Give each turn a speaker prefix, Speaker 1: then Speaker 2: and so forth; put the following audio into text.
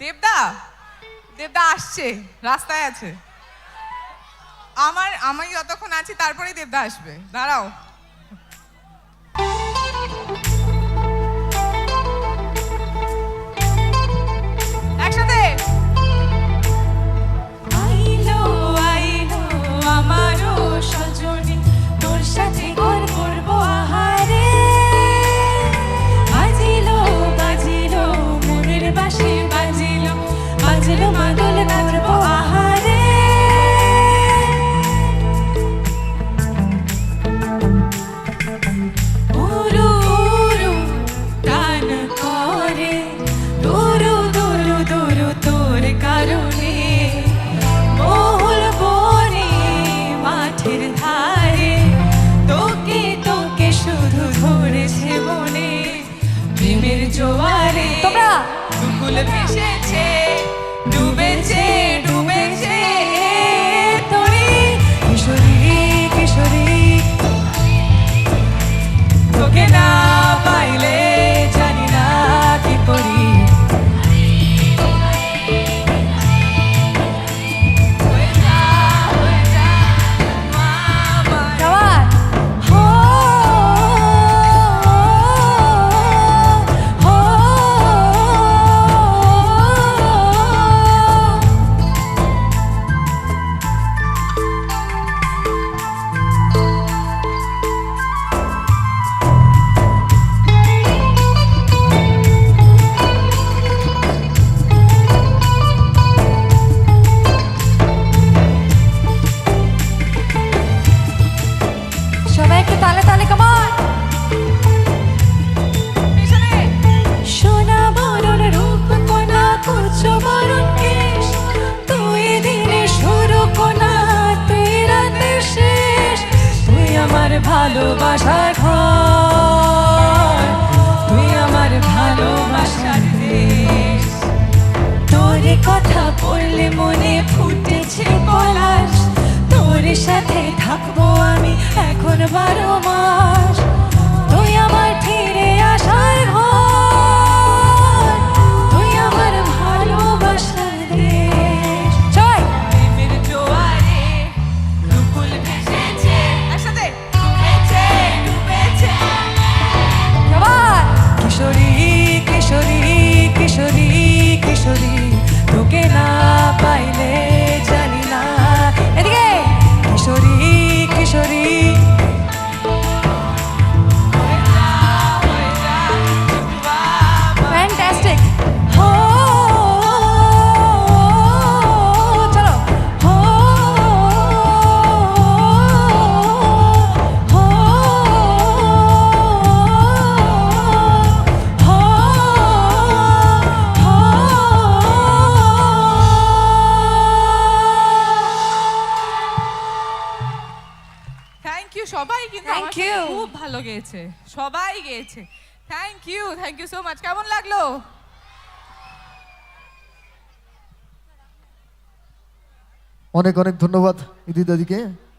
Speaker 1: দেবদা দেবদা আসছে, রাস্তায় আছে। আমি যতক্ষণ আছি তারপরেই দেবদা আসবে, দাঁড়াও। একসাথে
Speaker 2: আইলো আইলো আমারও সজনী, তোর সাথে ঘর করবো আহারে। বাজিলো বাজিলো মনের বাঁশি, বাজিলো বাজিলো মাদল করবো আহারে। উরু উরু টান করে, দুরু দুরু দুরু তোর কারণে। মহুল বনে মাঠের ধারে, তোকে তোকে শুধু ধরেছে মনে। প্রেমের জোয়ারে
Speaker 1: তোমরা
Speaker 2: দুকুল ভেসেছে, ডুবেছে ডুবেছে তোরে। কিশোরী কিশোরী তোকে না পাইলে জানি না কি করি। হয়ে যা মা আমার। হো হো সবাই একটু তালে তালে কামান।
Speaker 1: পেছনে
Speaker 2: সোনা বরণ রূপ কণা কুচ বরণ কেশ, তুই দিনে শুরু কোনা তুই রাতে শেষ। তুই আমার ভালোবাসার ঘর, তুই আমার ভালোবাসার দেশ। তোর কথা বললে মনে ফুটেছে পলাশ, তোর সাথে থাকবো আমি এখন 12 মাস। তুই আমার ফিরে আসার ঘর, তুই আমার ভালোবাসার দেশ। জয় প্রেমের জোয়ারে দুকুল ভেসেছে,
Speaker 1: একসাথে
Speaker 2: ডুবেছে ডুবেছে। আবার কিশোরী কিশোরী কিশোরী কিশোরী তোকে না পাইলে জানি না। এদিকে কিশোরী কিশোরী ফ্যান্টাস্টিক। হো চলো হো হো
Speaker 1: থ্যাংক ইউ সবাই, কিন্তু
Speaker 2: Thank
Speaker 1: আমার সাথে
Speaker 2: you.
Speaker 1: খুব ভালো গেয়েছে, সবাই গেয়েছে। Thank you so much. কেমন লাগলো?
Speaker 3: অনেক অনেক ধন্যবাদ ইদি দাদিকে।